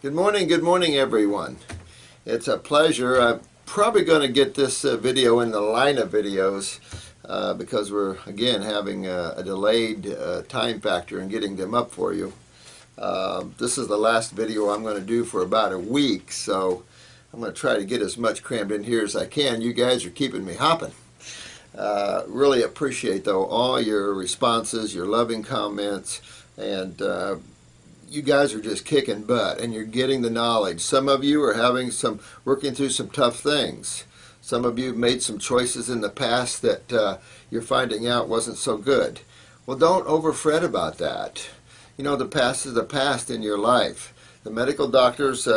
Good morning, everyone. It's a pleasure. I'm probably going to get this video in the line of videos because we're, again, having a delayed time factor in getting them up for you. This is the last video I'm going to do for about a week, so I'm going to try to get as much crammed in here as I can. You guys are keeping me hopping. Really appreciate, though, all your responses, your loving comments, and you guys are just kicking butt and you're getting the knowledge. Some of you are working through some tough things. Some of you have made some choices in the past that you're finding out wasn't so good. Well, don't over fret about that. You know, the past is the past in your life. The medical doctors'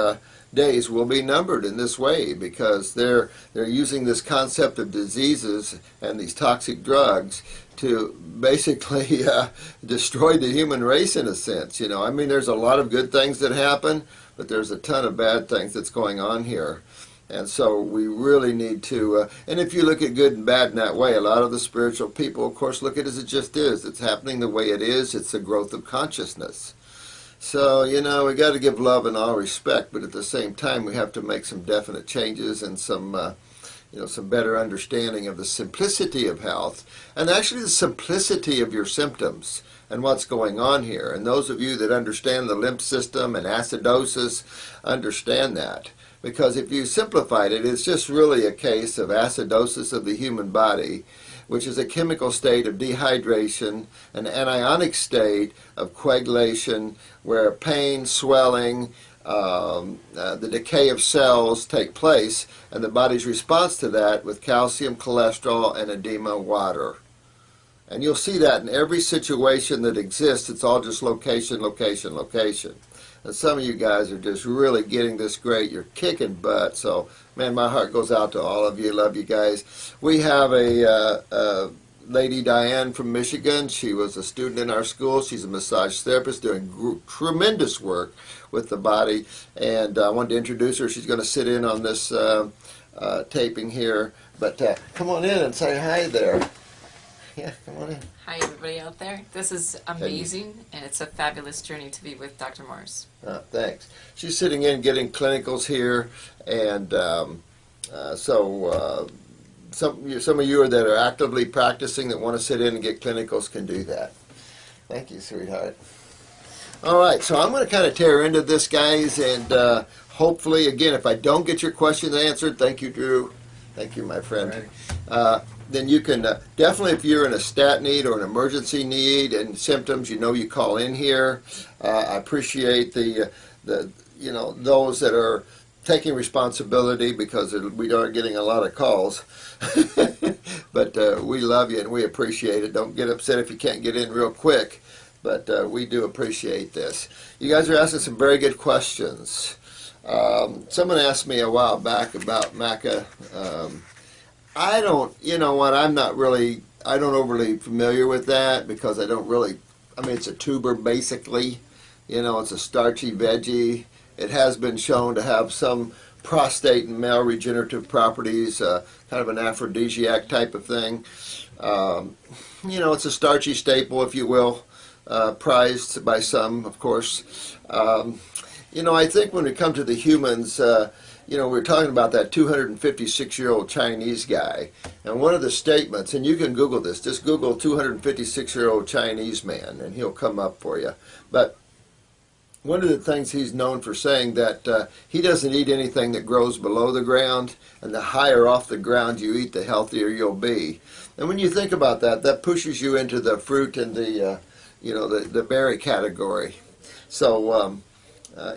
days will be numbered in this way because they're using this concept of diseases and these toxic drugs to basically destroy the human race in a sense. You know, I mean, there's a lot of good things that happen, but there's a ton of bad things that's going on here. And so we really need to, and if you look at good and bad in that way, a lot of the spiritual people, of course, look at it as it just is. It's happening the way it is. It's the growth of consciousness. So, you know, we got to give love and all respect, but at the same time, we have to make some definite changes and some better understanding of the simplicity of health and actually the simplicity of your symptoms and what's going on here. And those of you that understand the lymph system and acidosis understand that. Because if you simplified it, it's just really a case of acidosis of the human body, which is a chemical state of dehydration, an anionic state of coagulation, where pain, swelling, the decay of cells take place, and the body's response to that with calcium, cholesterol, and edema, water. And you'll see that in every situation that exists. It's all just location, location, location. And some of you guys are just really getting this great. You're kicking butt. So, man, my heart goes out to all of you. Love you guys. We have a lady, Diane, from Michigan. She was a student in our school. She's a massage therapist doing tremendous work with the body. And I wanted to introduce her. She's going to sit in on this taping here. But come on in and say hi there. Yeah, come on in. Hi, everybody out there. This is amazing, and it's a fabulous journey to be with Dr. Morse. Thanks. She's sitting in getting clinicals here, and some of you that are actively practicing that want to sit in and get clinicals can do that. Thank you, sweetheart. All right, so I'm going to kind of tear into this, guys, and hopefully, again, if I don't get your questions answered, thank you, Drew. Thank you, my friend. Then you can definitely, if you're in a stat need or an emergency need and symptoms, you call in here. I appreciate those that are taking responsibility because we are getting a lot of calls. But we love you and we appreciate it. Don't get upset if you can't get in real quick, but we do appreciate this. You guys are asking some very good questions. Someone asked me a while back about maca. I don't overly familiar with that because it's a tuber basically. It's a starchy veggie. It has been shown to have some prostate and male regenerative properties, kind of an aphrodisiac type of thing. It's a starchy staple, if you will, prized by some, of course. I think when we come to the humans, we're talking about that 256-year-old Chinese guy. And one of the statements, and you can Google this, just Google 256-year-old Chinese man, and he'll come up for you. But one of the things he's known for saying that he doesn't eat anything that grows below the ground, and the higher off the ground you eat, the healthier you'll be. And when you think about that, that pushes you into the fruit and the berry category. So,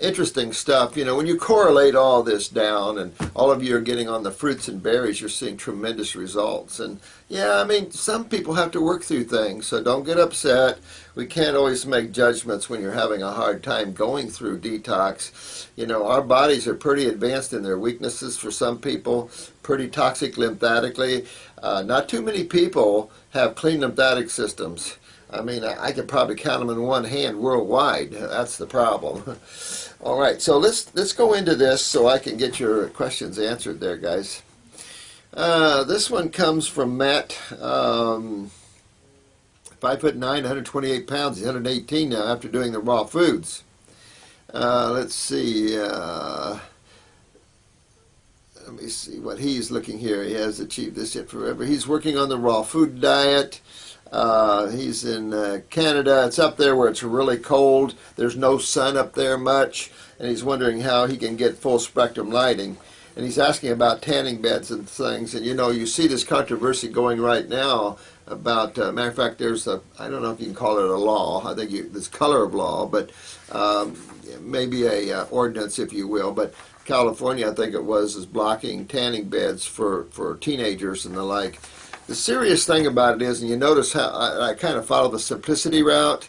interesting stuff. When you correlate all this down and all of you are getting on the fruits and berries, you're seeing tremendous results. And yeah, some people have to work through things, so don't get upset. We can't always make judgments when you're having a hard time going through detox. Our bodies are pretty advanced in their weaknesses for some people, pretty toxic lymphatically. Not too many people have clean lymphatic systems. I could probably count them in one hand worldwide. That's the problem. All right, so let's go into this so I can get your questions answered there, guys. This one comes from Matt, 5'9", 128 pounds. He's 118 now after doing the raw foods. Let's see. Let me see what he's looking here. He has achieved this yet forever. He's working on the raw food diet. He's in Canada. It's up there where it's really cold. There's no sun up there much, and he's wondering how he can get full spectrum lighting. And he's asking about tanning beds and things. And you know, you see this controversy going right now about. Matter of fact, there's a, I don't know if you can call it a law. I think this color of law, but maybe a ordinance, if you will. But California, I think it was, is blocking tanning beds for teenagers and the like. The serious thing about it is, and you notice how I kind of follow the simplicity route.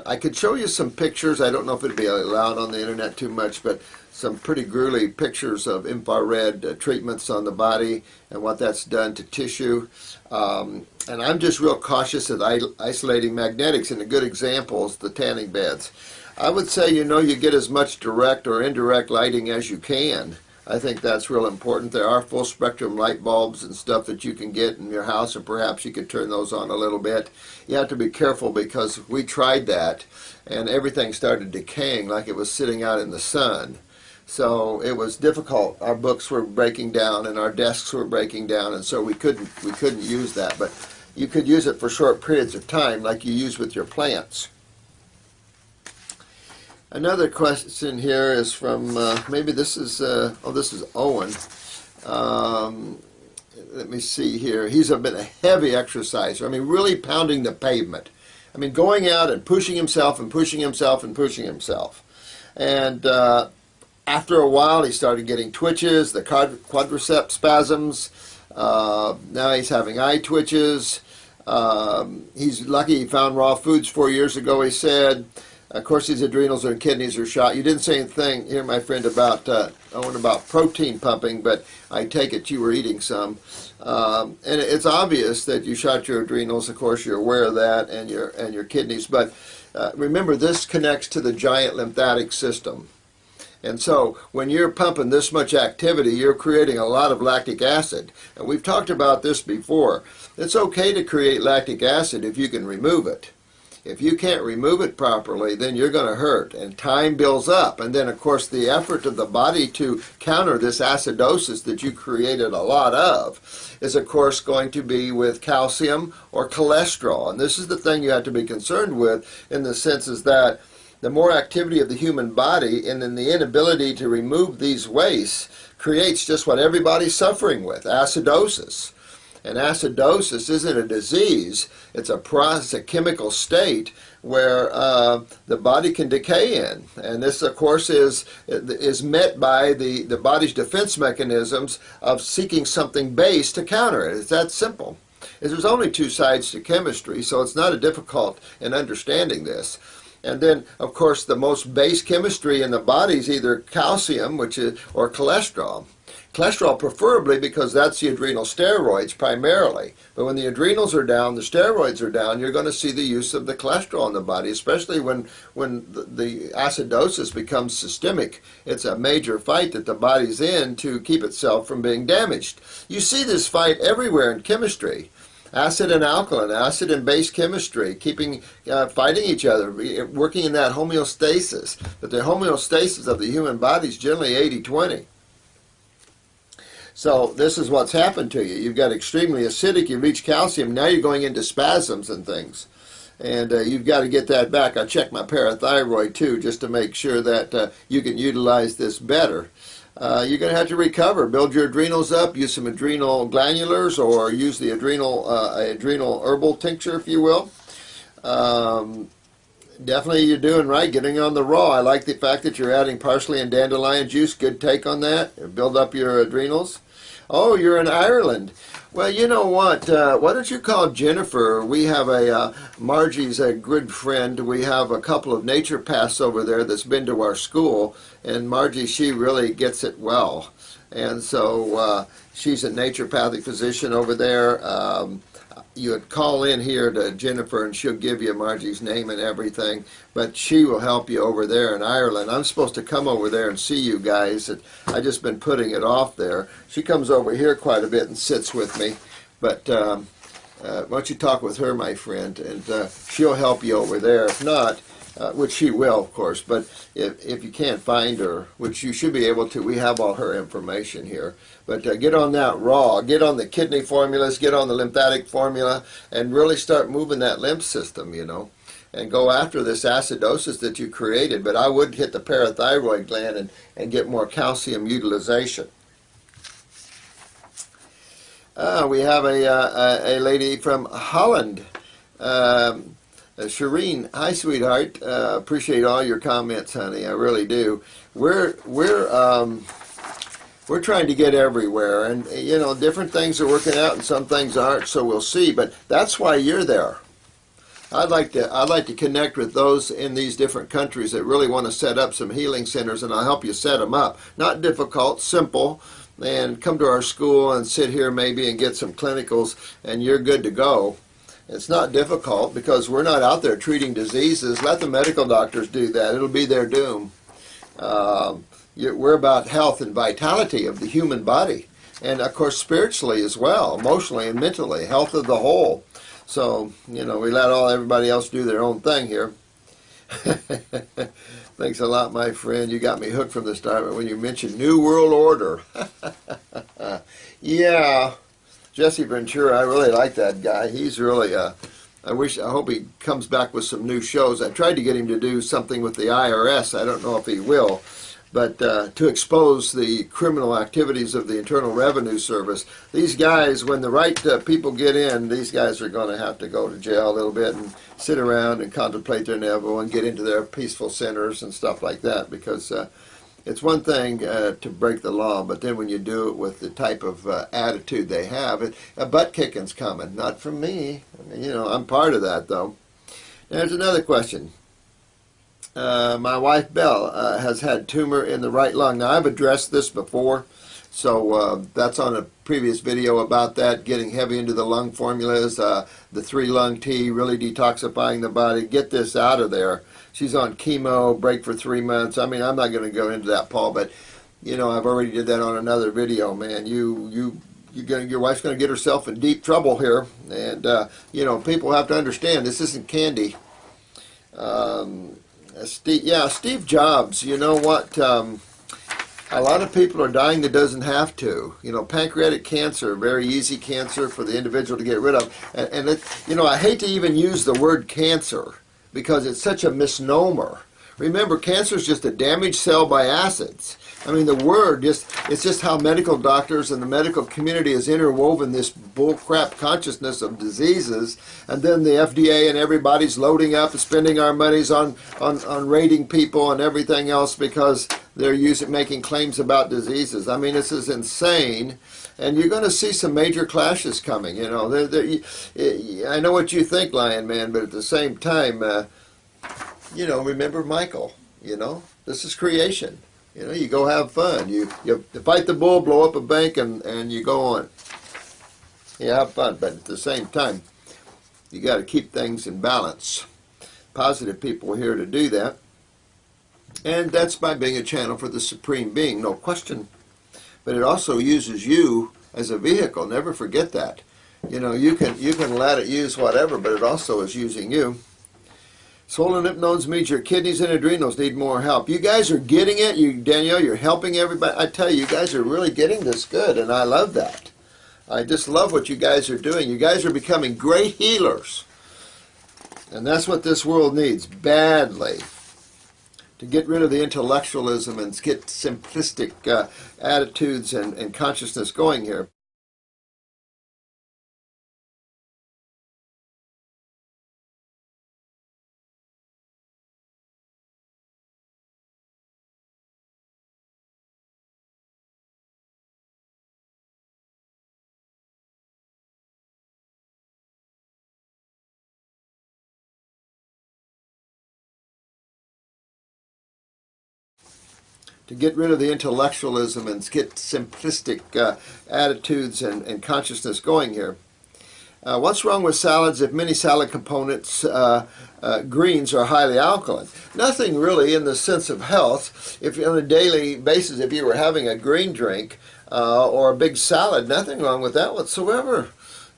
I could show you some pictures. I don't know if it'd be allowed on the internet too much, but some pretty gruely pictures of infrared treatments on the body and what that's done to tissue. And I'm just real cautious at isolating magnetics, and a good example is the tanning beds. I would say, you know, you get as much direct or indirect lighting as you can. I think that's real important. There are full spectrum light bulbs and stuff that you can get in your house, and perhaps you could turn those on a little bit. You have to be careful because we tried that and everything started decaying like it was sitting out in the sun. So it was difficult. Our books were breaking down and our desks were breaking down, and so we couldn't use that. But you could use it for short periods of time like you use with your plants. Another question here is from, maybe this is Owen. Let me see here. He's been a heavy exerciser. I mean, really pounding the pavement. I mean, going out and pushing himself and pushing himself and pushing himself. And after a while, he started getting twitches, the quadriceps spasms. Now he's having eye twitches. He's lucky he found raw foods 4 years ago, he said. Of course, his adrenals and kidneys are shot. You didn't say anything here, my friend, about about protein pumping, but I take it you were eating some. And it's obvious that you shot your adrenals. Of course, you're aware of that, and your kidneys. But remember, this connects to the giant lymphatic system. And so when you're pumping this much activity, you're creating a lot of lactic acid. And we've talked about this before. It's okay to create lactic acid if you can remove it. If you can't remove it properly, then you're going to hurt, and time builds up. And then, of course, the effort of the body to counter this acidosis that you created a lot of is, of course, going to be with calcium or cholesterol. And this is the thing you have to be concerned with, in the sense is that the more activity of the human body and then the inability to remove these wastes creates just what everybody's suffering with, acidosis. And acidosis isn't a disease, it's a process, a chemical state where the body can decay in. And this, of course, is met by the body's defense mechanisms of seeking something base to counter it. It's that simple. There's only two sides to chemistry, so it's not a difficult in understanding this. And then, of course, the most base chemistry in the body is either calcium, or cholesterol. Cholesterol preferably, because that's the adrenal steroids primarily. But when the adrenals are down, the steroids are down, you're going to see the use of the cholesterol in the body, especially when the acidosis becomes systemic. It's a major fight that the body's in to keep itself from being damaged. You see this fight everywhere in chemistry. Acid and alkaline, acid and base chemistry, fighting each other, working in that homeostasis. But the homeostasis of the human body is generally 80-20. So this is what's happened to you. You've got extremely acidic, you reach calcium, now you're going into spasms and things. And you've got to get that back. I check my parathyroid too, just to make sure that you can utilize this better. You're going to have to recover, build your adrenals up, use some adrenal glandulars, or use the adrenal herbal tincture, if you will. Definitely you're doing right, getting on the raw. I like the fact that you're adding parsley and dandelion juice. Good take on that. Build up your adrenals. Oh, you're in Ireland. Well, you know what? Why don't you call Jennifer? We have Margie's a good friend. We have a couple of naturopaths over there that's been to our school. And Margie, she really gets it well. And so she's a naturopathic physician over there. You would call in here to Jennifer and she'll give you Margie's name and everything, but she will help you over there in Ireland. I'm supposed to come over there and see you guys. I've just been putting it off there. She comes over here quite a bit and sits with me, but why don't you talk with her, my friend, and she'll help you over there. If not, which she will, of course. But if you can't find her, which you should be able to, we have all her information here. But get on that raw, get on the kidney formulas, get on the lymphatic formula, and really start moving that lymph system, you know, and go after this acidosis that you created. But I would hit the parathyroid gland and get more calcium utilization. We have a lady from Holland, Shireen. Hi, sweetheart. Appreciate all your comments, honey. I really do. We're trying to get everywhere, and you know, different things are working out, and some things aren't. So we'll see. But that's why you're there. I'd like to connect with those in these different countries that really want to set up some healing centers, and I'll help you set them up. Not difficult, simple. And come to our school and sit here maybe and get some clinicals, and you're good to go. It's not difficult because we're not out there treating diseases. Let the medical doctors do that. It'll be their doom. We're about health and vitality of the human body, and of course spiritually as well, emotionally and mentally, health of the whole. So, you know, we let everybody else do their own thing here. Thanks a lot, my friend. You got me hooked from the start, but when you mentioned New World Order. Yeah, Jesse Ventura, I really like that guy. He's really, I hope he comes back with some new shows. I tried to get him to do something with the IRS. I don't know if he will. But to expose the criminal activities of the Internal Revenue Service. These guys, when the right people get in, these guys are going to have to go to jail a little bit and sit around and contemplate their nevo and get into their peaceful centers and stuff like that, because it's one thing to break the law, but then when you do it with the type of attitude they have, a butt kicking's coming. Not from me. I mean, you know, I'm part of that, though. There's another question. My wife, Belle, has had tumor in the right lung. Now, I've addressed this before, so that's on a previous video about that, getting heavy into the lung formulas, the 3-lung tea, really detoxifying the body. Get this out of there. She's on chemo, break for 3 months. I mean, I'm not going to go into that, Paul, but, you know, I've already did that on another video, man. your wife's going to get herself in deep trouble here, and, you know, people have to understand this isn't candy. Steve Jobs, you know what, a lot of people are dying that doesn't have to. You know, pancreatic cancer, very easy cancer for the individual to get rid of. And it, you know, I hate to even use the word cancer because it's such a misnomer. Remember, cancer is just a damaged cell by acids. I mean, the word, it's just how medical doctors and the medical community has interwoven this bullcrap consciousness of diseases, and then the FDA and everybody's loading up and spending our monies on rating people and everything else because they're making claims about diseases. I mean, this is insane, and you're going to see some major clashes coming. You know, I know what you think, Lion Man, but at the same time, you know, remember Michael. You know, this is creation. You know, you go have fun. You fight the bull, blow up a bank, and you go on. You have fun, but at the same time, you got to keep things in balance. Positive people are here to do that. And that's by being a channel for the Supreme Being, no question. But it also uses you as a vehicle. Never forget that. You know, you can let it use whatever, but it also is using you. Swollen lymph nodes means your kidneys and adrenals need more help. You guys are getting it. Danielle, you're helping everybody. I tell you, you guys are really getting this good, and I love that. I just love what you guys are doing. You guys are becoming great healers. And that's what this world needs badly. To get rid of the intellectualism and get simplistic attitudes and consciousness going here. To get rid of the intellectualism and get simplistic attitudes and consciousness going here. What's wrong with salads if many salad components, greens, are highly alkaline? Nothing really in the sense of health. If on a daily basis, if you were having a green drink or a big salad, nothing wrong with that whatsoever.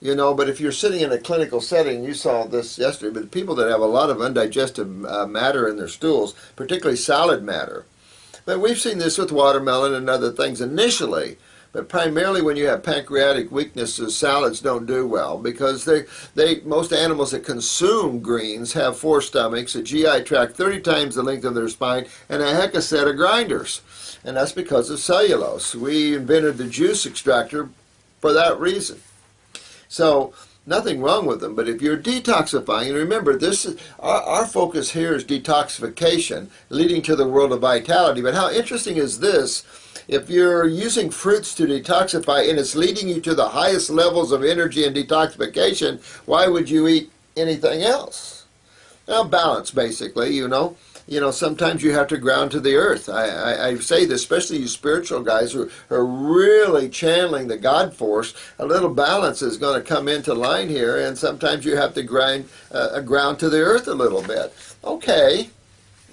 you know, but if you're sitting in a clinical setting, you saw this yesterday, but people that have a lot of undigested matter in their stools, particularly solid matter. But we've seen this with watermelon and other things initially. But primarily when you have pancreatic weaknesses, salads don't do well because most animals that consume greens have 4 stomachs, a GI tract 30 times the length of their spine, and a heck of a set of grinders. And that's because of cellulose. We invented the juice extractor for that reason. So nothing wrong with them, but if you're detoxifying, and remember, this is our focus here is detoxification, leading to the world of vitality. But how interesting is this? If you're using fruits to detoxify and it's leading you to the highest levels of energy and detoxification, why would you eat anything else? Now, balance, basically, you know. Sometimes you have to ground to the earth. I say this, especially you spiritual guys who are really channeling the God force. A little balance is going to come into line here, and sometimes you have to ground to the earth a little bit. Okay,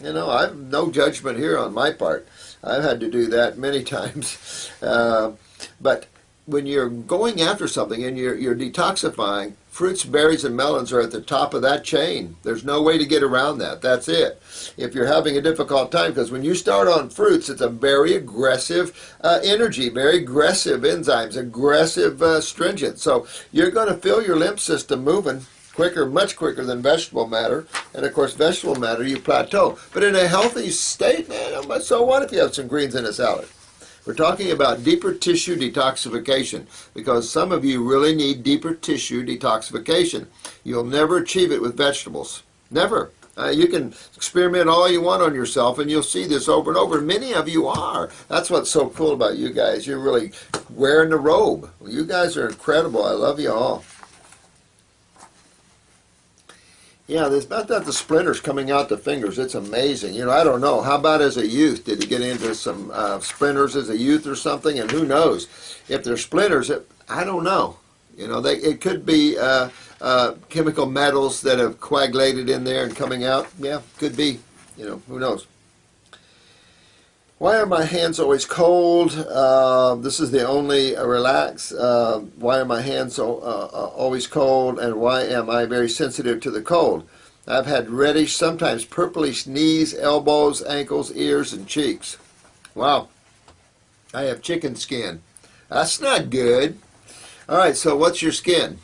I've no judgment here on my part. I've had to do that many times. But when you're going after something and you're detoxifying, fruits, berries, and melons are at the top of that chain. There's no way to get around that. That's it. If you're having a difficult time, because when you start on fruits, it's a very aggressive energy, very aggressive enzymes, aggressive stringent. So you're going to feel your lymph system moving quicker, much quicker than vegetable matter. And of course, vegetable matter, you plateau. But in a healthy state, man, so what if you have some greens in a salad? We're talking about deeper tissue detoxification because some of you really need deeper tissue detoxification. You'll never achieve it with vegetables. Never. You can experiment all you want on yourself and you'll see this over and over. Many of you are. That's what's so cool about you guys. You're really wearing the robe. You guys are incredible. I love you all. Yeah, there's about that the splinters coming out the fingers. It's amazing. I don't know. How about as a youth? Did you get into some splinters as a youth or something? And who knows? If they're splinters, I don't know. It could be chemical metals that have coagulated in there and coming out. Yeah, could be. Who knows? Why are my hands always cold? This is the only relax. Why are my hands always cold? And why am I very sensitive to the cold? I've had reddish, sometimes purplish knees, elbows, ankles, ears, and cheeks. Wow. I have chicken skin. That's not good. All right, so what's your skin?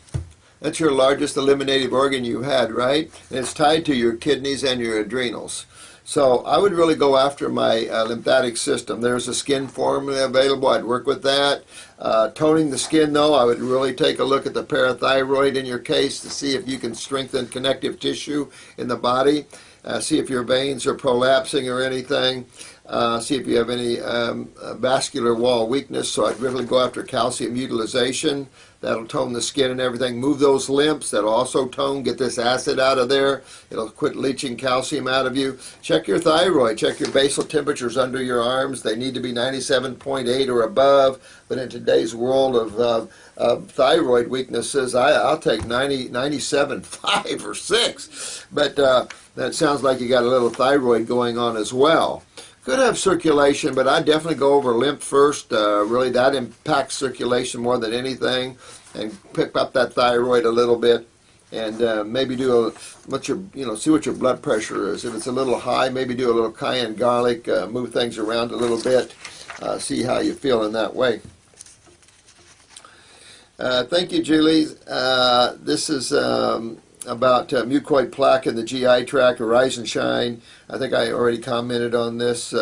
That's your largest eliminative organ you had, right? And it's tied to your kidneys and your adrenals. So I would really go after my lymphatic system. There's a skin formula available. I'd work with that. Toning the skin, though, I would really take a look at the parathyroid in your case to see if you can strengthen connective tissue in the body. See if your veins are prolapsing or anything. See if you have any vascular wall weakness. So I'd really go after calcium utilization. That'll tone the skin and everything. Move those lymphs. That'll also tone. Get this acid out of there. It'll quit leaching calcium out of you. Check your thyroid. Check your basal temperatures under your arms. They need to be 97.8 or above. But in today's world of thyroid weaknesses, I'll take 97.5 or 6. But that sounds like you got a little thyroid going on as well. Could have circulation, but I'd definitely go over lymph first. Really, that impacts circulation more than anything, and pick up that thyroid a little bit, and maybe do see what your blood pressure is. If it's a little high, maybe do a little cayenne garlic, move things around a little bit, see how you feel in that way. Thank you, Julie. This is about mucoid plaque in the GI tract, Arise and Shine. I think I already commented on this.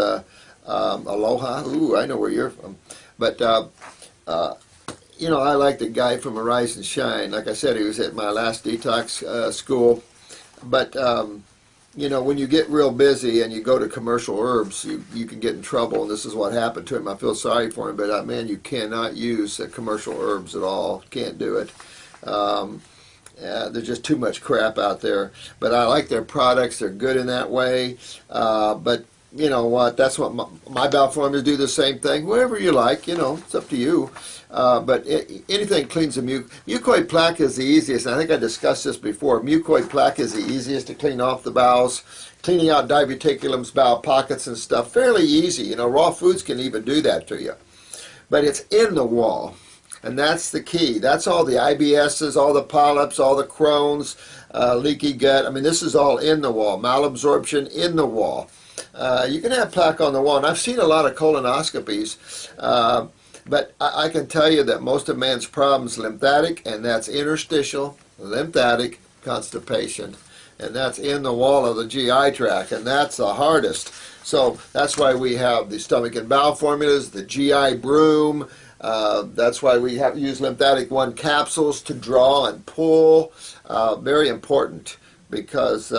Aloha. Ooh, I know where you're from. But, I like the guy from Arise and Shine. Like I said, he was at my last detox school. But, when you get real busy and you go to commercial herbs, you can get in trouble. And this is what happened to him. I feel sorry for him. But, man, you cannot use commercial herbs at all. Can't do it. There's just too much crap out there. But I like their products. They're good in that way. But you know what? That's what my bowel formulas do the same thing. Whatever you like, it's up to you. But anything cleans the mucoid plaque is the easiest. I think I discussed this before. Mucoid plaque is the easiest to clean off the bowels. Cleaning out diverticulums, bowel pockets and stuff, fairly easy. Raw foods can even do that to you. But it's in the wall. And that's the key. That's all the IBSs, all the polyps, all the Crohn's, leaky gut. I mean, this is all in the wall. Malabsorption in the wall. You can have plaque on the wall. And I've seen a lot of colonoscopies. But I can tell you that most of man's problems lymphatic, and that's interstitial, lymphatic constipation. And that's in the wall of the GI tract, and that's the hardest. So that's why we have the stomach and bowel formulas, the GI broom. That's why we have use lymphatic 1 capsules to draw and pull. Very important, because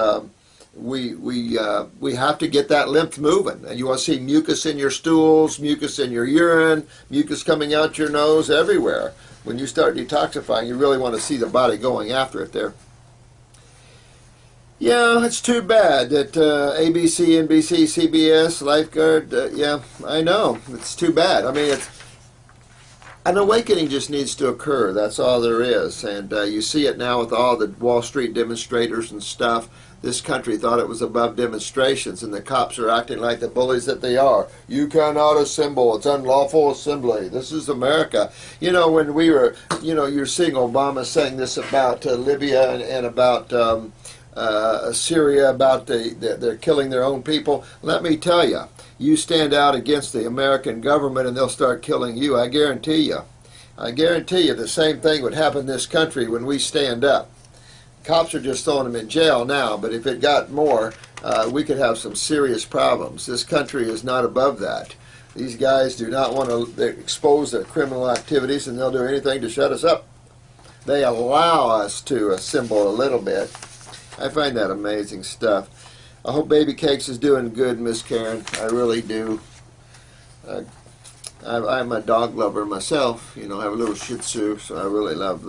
we have to get that lymph moving. And you want to see mucus in your stools, mucus in your urine, mucus coming out your nose, everywhere. When you start detoxifying, you really want to see the body going after it there. Yeah, it's too bad that ABC, NBC, CBS, Lifeguard, yeah, I know. It's too bad. I mean, an awakening just needs to occur. That's all there is. And you see it now with all the Wall Street demonstrators and stuff. This country thought it was above demonstrations, and the cops are acting like the bullies that they are. You cannot assemble. It's unlawful assembly. This is America. You know, when we were, you're seeing Obama saying this about Libya and about Syria, about they're killing their own people. Let me tell you, you stand out against the American government and they'll start killing you. I guarantee you. I guarantee you the same thing would happen in this country when we stand up. Cops are just throwing them in jail now, but if it got more, we could have some serious problems. This country is not above that. These guys do not want to expose their criminal activities, and they'll do anything to shut us up. They allow us to assemble a little bit. I find that amazing stuff. I hope Baby Cakes is doing good, Miss Karen. I really do. I'm a dog lover myself. I have a little Shih Tzu, so I really love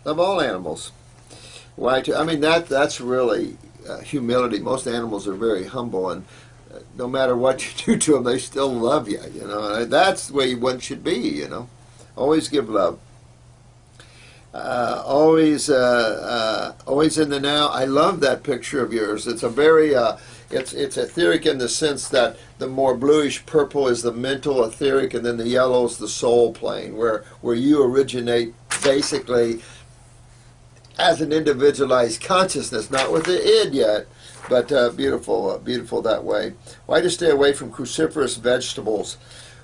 all animals. Why? I mean, that's really humility. Most animals are very humble, and no matter what you do to them, they still love you. That's the way one should be. Always give love. Always in the now. I love that picture of yours. It's a very it's etheric in the sense that the more bluish purple is the mental etheric, and then the yellow is the soul plane, where you originate basically as an individualized consciousness, not with the id yet, but beautiful that way. Why to stay away from cruciferous vegetables?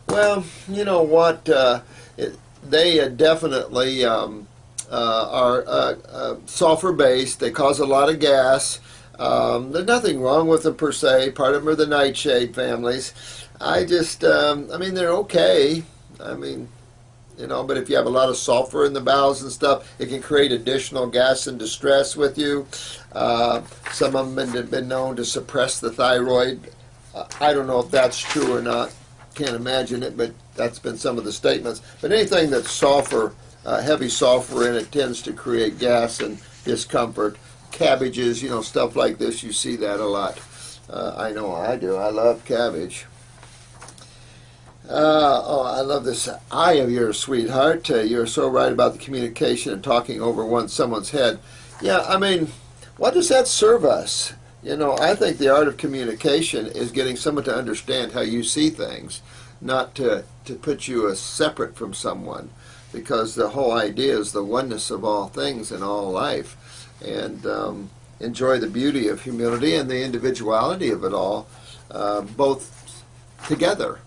Well, you know what? They definitely are sulfur-based. They cause a lot of gas. There's nothing wrong with them per se. Part of them are the nightshade families. I mean, they're okay. I mean, but if you have a lot of sulfur in the bowels and stuff, it can create additional gas and distress with you. Some of them have been known to suppress the thyroid. I don't know if that's true or not. Can't imagine it, but that's been some of the statements. But anything that's sulfur, heavy sulfur in it, tends to create gas and discomfort. Cabbages, stuff like this, you see that a lot. I know I do. I love cabbage. I love this eye of yours, sweetheart. You're so right about the communication and talking over someone's head. Yeah, I mean, what does that serve us? I think the art of communication is getting someone to understand how you see things, not to put you as separate from someone, because the whole idea is the oneness of all things in all life, and enjoy the beauty of humility and the individuality of it all, both together.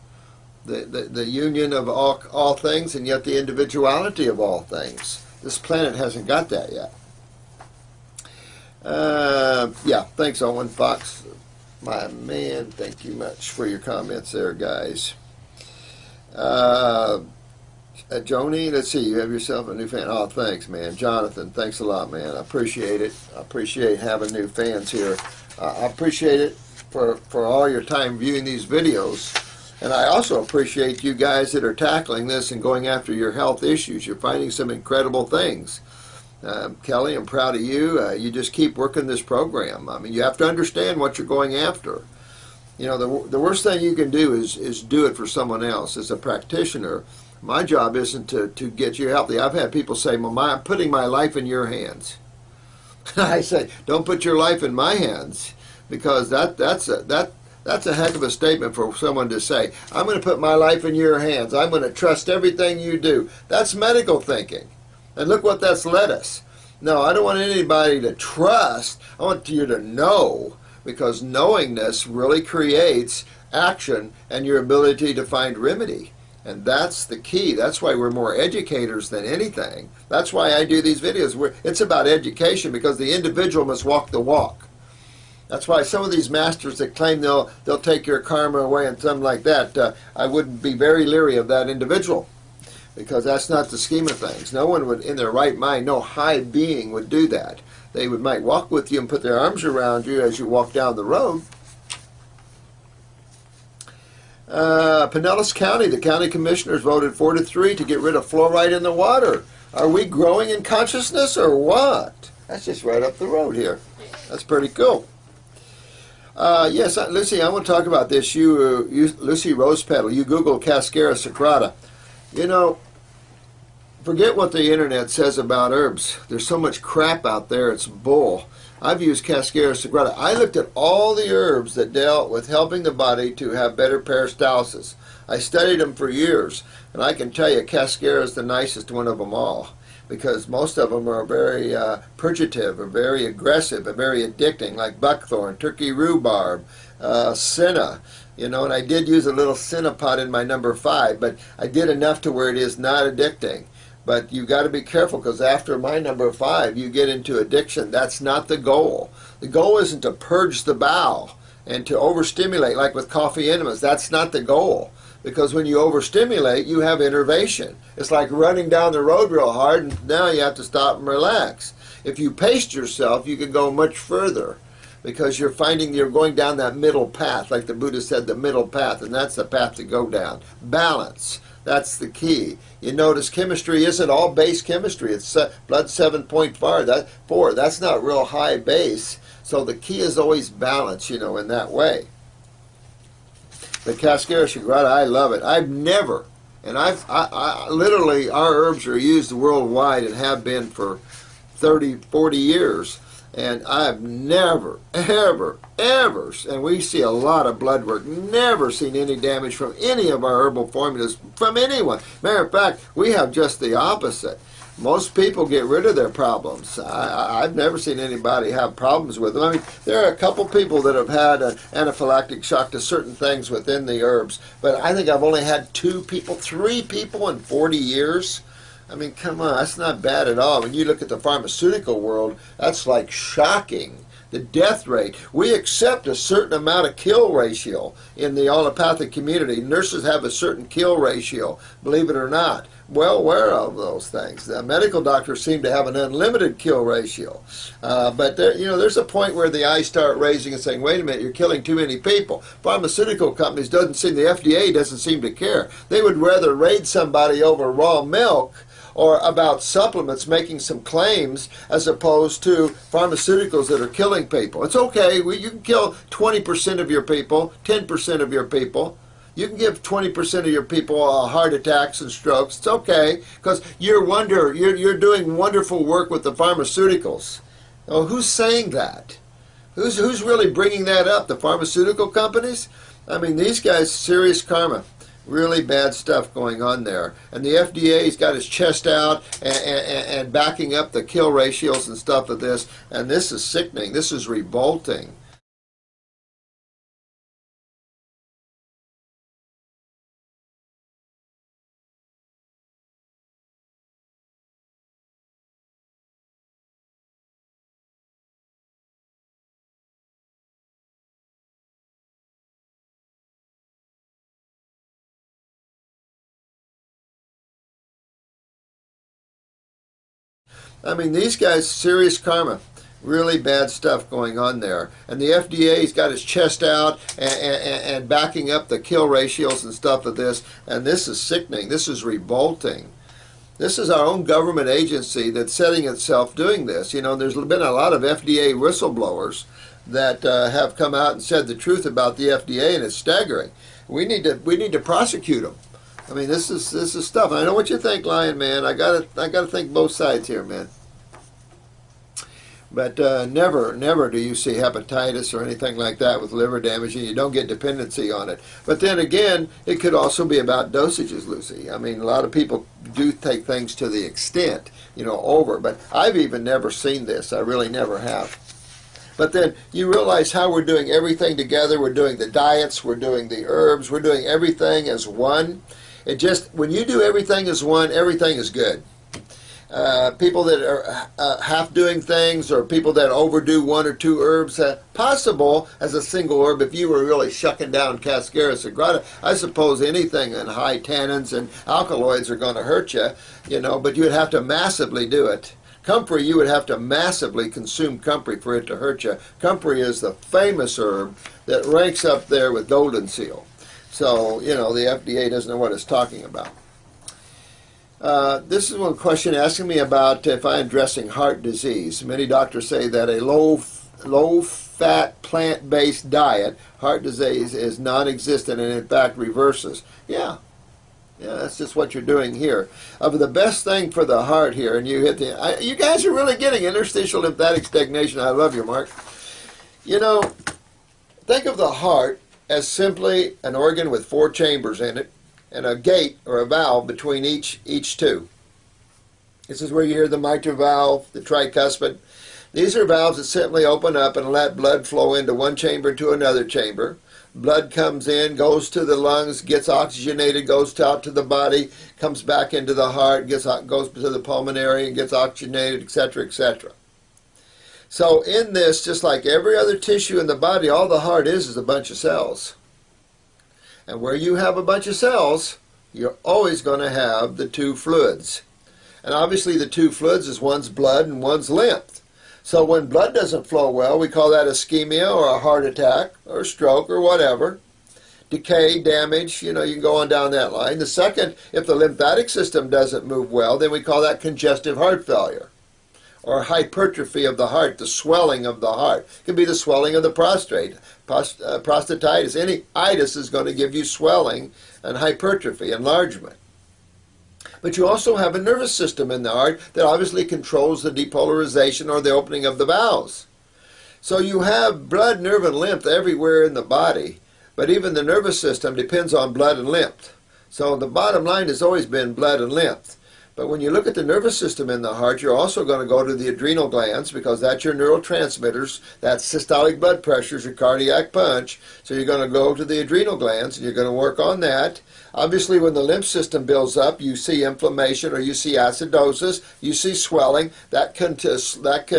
The union of all things, and yet the individuality of all things. This planet hasn't got that yet. Yeah, thanks, Owen Fox. My man, thank you much for your comments there, guys. Joni, let's see, you have yourself a new fan. Oh, thanks, man. Jonathan, thanks a lot, man. I appreciate it. I appreciate having new fans here. I appreciate it for all your time viewing these videos. And I also appreciate you guys that are tackling this and going after your health issues. You're finding some incredible things. Kelly, I'm proud of you. You just keep working this program. I mean, you have to understand what you're going after. The worst thing you can do is do it for someone else. As a practitioner, my job isn't to get you healthy. I've had people say, well, I'm putting my life in your hands. I say, don't put your life in my hands, because that That's a heck of a statement for someone to say. I'm going to put my life in your hands. I'm going to trust everything you do. That's medical thinking. And look what that's led us. No, I don't want anybody to trust. I want you to know, because knowingness really creates action and your ability to find remedy. And that's the key. That's why we're more educators than anything. That's why I do these videos. It's about education, because the individual must walk the walk. That's why some of these masters that claim they'll take your karma away and something like that, I would be very leery of that individual, because that's not the scheme of things. No one would, in their right mind, no high being would do that. They might walk with you and put their arms around you as you walk down the road. Pinellas County, the county commissioners voted 4-3 to get rid of fluoride in the water. Are we growing in consciousness or what? That's just right up the road here. That's pretty cool. Yes, Lucy, I want to talk about this. You Lucy Rosepetal, you Google Cascara Sagrada. You know, forget what the internet says about herbs. There's so much crap out there, it's bull. I've used Cascara Sagrada. I looked at all the herbs that dealt with helping the body to have better peristalsis. I studied them for years, and I can tell you Cascara is the nicest one of them all, because most of them are very purgative, or very aggressive, and very addicting, like buckthorn, turkey rhubarb, senna. You know, and I did use a little senna pot in my number 5, but I did enough to where it is not addicting. But you got to be careful, because after my number 5, you get into addiction. That's not the goal. The goal isn't to purge the bowel and to overstimulate, like with coffee enemas. That's not the goal. Because when you overstimulate, you have innervation. It's like running down the road real hard, and now you have to stop and relax. If you paced yourself, you can go much further, because you're finding you're going down that middle path, like the Buddha said, the middle path, and that's the path to go down. Balance. That's the key. You notice chemistry isn't all base chemistry. It's blood 7.4. That's not real high base. So the key is always balance, you know, in that way. The Cascara Sagrada, I love it. I've never, and I literally, our herbs are used worldwide and have been for 30, 40 years. And I've never, ever, and we see a lot of blood work, never seen any damage from any of our herbal formulas from anyone. Matter of fact, we have just the opposite. Most people get rid of their problems. I've never seen anybody have problems with them. I mean, there are a couple people that have had an anaphylactic shock to certain things within the herbs, but I think I've only had 3 people in 40 years. I mean, come on, that's not bad at all. When you look at the pharmaceutical world, that's like shocking. The death rate. We accept a certain amount of kill ratio in the allopathic community. Nurses have a certain kill ratio, believe it or not. Well aware of those things. The medical doctors seem to have an unlimited kill ratio. But there, you know, there's a point where the eyes start raising and saying, wait a minute, you're killing too many people. Pharmaceutical companies the FDA doesn't seem to care. They would rather raid somebody over raw milk or about supplements making some claims, as opposed to pharmaceuticals that are killing people. It's okay, you can kill 20% of your people, 10% of your people. You can give 20% of your people heart attacks and strokes. It's okay, because you're doing wonderful work with the pharmaceuticals. Oh, who's saying that? Who's really bringing that up? The pharmaceutical companies? I mean, these guys, serious karma. Really bad stuff going on there. And the FDA's got its chest out and backing up the kill ratios and stuff of this. And this is sickening. This is revolting. I mean, these guys, serious karma. Really bad stuff going on there. And the FDA's got its chest out and backing up the kill ratios and stuff of this. And this is sickening. This is revolting. This is our own government agency that's setting itself doing this. You know, there's been a lot of FDA whistleblowers that have come out and said the truth about the FDA, and it's staggering. We need to prosecute them. I mean, this is stuff. I know what you think, Lion Man. I gotta think both sides here, man. But never do you see hepatitis or anything like that with liver damage, and you don't get dependency on it. But then again, it could also be about dosages, Lucy. I mean, a lot of people do take things to the extent, over. But I've even never seen this. I really never have. But then you realize how we're doing everything together. We're doing the diets, we're doing the herbs, we're doing everything as one. It just, when you do everything as one, everything is good. People that are half doing things, or people that overdo one or two herbs, possible as a single herb. If you were really shucking down Cascara sagrada, I suppose anything in high tannins and alkaloids are going to hurt you, but you'd have to massively do it. Comfrey, you would have to massively consume comfrey for it to hurt you. Comfrey is the famous herb that ranks up there with golden seal. So, the FDA doesn't know what it's talking about. This is one question asking me about if I'm addressing heart disease. Many doctors say that a low-fat, plant-based diet, heart disease is non-existent and in fact reverses. Yeah, that's just what you're doing here. The best thing for the heart here, and you hit you guys are really getting interstitial lymphatic stagnation. I love you, Mark. Think of the heart as simply an organ with 4 chambers in it, and a gate or a valve between each two. This is where you hear the mitral valve, the tricuspid. These are valves that simply open up and let blood flow into one chamber to another chamber. Blood comes in, goes to the lungs, gets oxygenated, goes out to the body, comes back into the heart, goes to the pulmonary and gets oxygenated, etc., etc. So in this, just like every other tissue in the body, all the heart is a bunch of cells. And where you have a bunch of cells, you're always going to have the 2 fluids. And obviously the 2 fluids is one's blood and one's lymph. So when blood doesn't flow well, we call that ischemia or a heart attack or stroke or whatever. Decay, damage, you can go on down that line. The second, if the lymphatic system doesn't move well, then we call that congestive heart failure, or hypertrophy of the heart, the swelling of the heart. It can be the swelling of the prostate, prostatitis. Any itis is going to give you swelling and hypertrophy, enlargement. But you also have a nervous system in the heart that obviously controls the depolarization or the opening of the valves. So you have blood, nerve, and lymph everywhere in the body, but even the nervous system depends on blood and lymph. So the bottom line has always been blood and lymph. But when you look at the nervous system in the heart, you're also going to go to the adrenal glands, because that's your neurotransmitters, that's systolic blood pressures, your cardiac punch. So you're going to go to the adrenal glands and you're going to work on that. Obviously, when the lymph system builds up, you see inflammation or you see acidosis, you see swelling. That can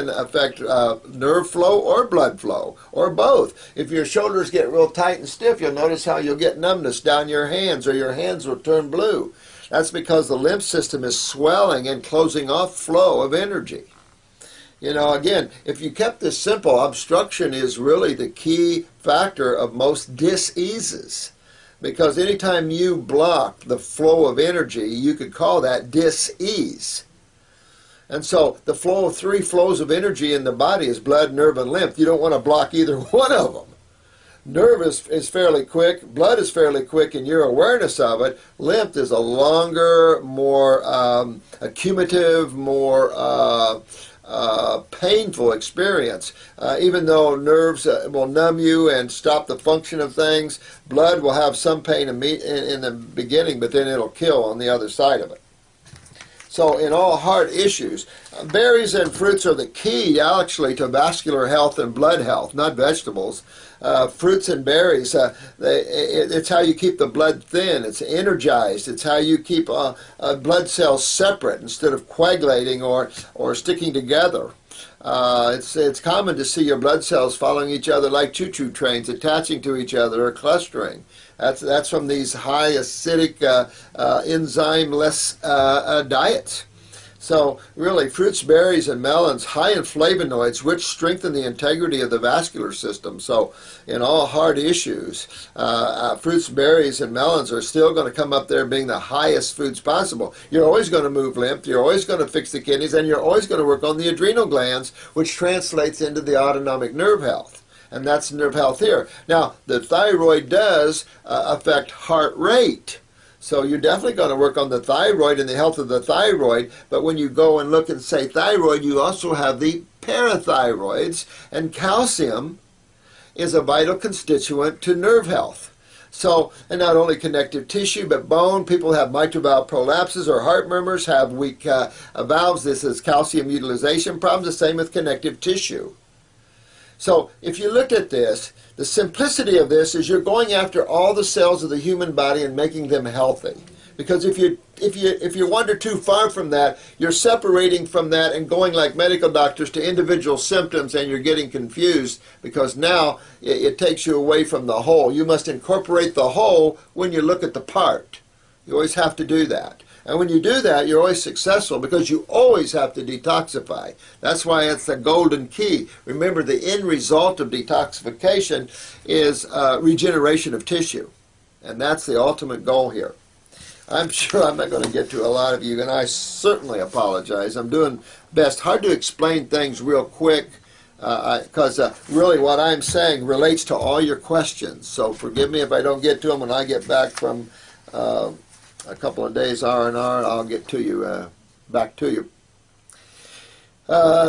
affect nerve flow or blood flow, or both. If your shoulders get real tight and stiff, you'll notice how you'll get numbness down your hands, or your hands will turn blue. That's because the lymph system is swelling and closing off flow of energy. Again, if you kept this simple, obstruction is really the key factor of most diseases. Because anytime you block the flow of energy, you could call that dis-ease. And so the flow of 3 flows of energy in the body is blood, nerve, and lymph. You don't want to block either one of them. Nerve is fairly quick, blood is fairly quick in your awareness of it. Lymph is a longer, more accumulative, more painful experience. Even though nerves will numb you and stop the function of things, blood will have some pain in the beginning, but then it'll kill on the other side of it. So in all heart issues, berries and fruits are the key actually to vascular health and blood health, not vegetables. Fruits and berries, it's how you keep the blood thin, it's energized, it's how you keep blood cells separate instead of coagulating or sticking together. It's common to see your blood cells following each other like choo-choo trains, attaching to each other or clustering. That's from these high acidic, enzyme-less diets. So really, fruits, berries, and melons, high in flavonoids, which strengthen the integrity of the vascular system. So in all heart issues, fruits, berries, and melons are still going to come up there being the highest foods possible. You're always going to move lymph, you're always going to fix the kidneys, and you're always going to work on the adrenal glands, which translates into the autonomic nerve health. And that's nerve health here. Now, the thyroid does affect heart rate. So you're definitely going to work on the thyroid and the health of the thyroid, but when you go and look and say thyroid, you also have the parathyroids, and calcium is a vital constituent to nerve health. So, and not only connective tissue, but bone. People have mitral valve prolapses or heart murmurs, have weak valves. This is calcium utilization problems, the same with connective tissue. So if you look at this, the simplicity of this is you're going after all the cells of the human body and making them healthy. Because if you wander too far from that, you're separating from that and going like medical doctors to individual symptoms, and you're getting confused because now it takes you away from the whole. You must incorporate the whole when you look at the part. You always have to do that. And when you do that, you're always successful because you always have to detoxify. That's why it's the golden key. Remember, the end result of detoxification is regeneration of tissue. And that's the ultimate goal here. I'm sure I'm not going to get to a lot of you, and I certainly apologize. I'm doing best. Hard to explain things real quick because really what I'm saying relates to all your questions. So forgive me if I don't get to them when I get back from a couple of days R&R. I'll get to you, back to you.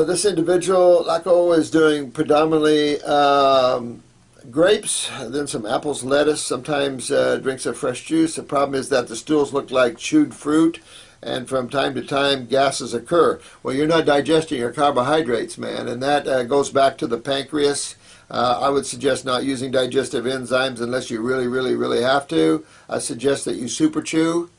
This individual, Laco, is doing predominantly grapes, then some apples, lettuce, sometimes drinks a fresh juice. The problem is that the stools look like chewed fruit, and from time to time gases occur. Well, you're not digesting your carbohydrates, man, and that goes back to the pancreas. I would suggest not using digestive enzymes unless you really, really, really have to. I suggest that you super chew,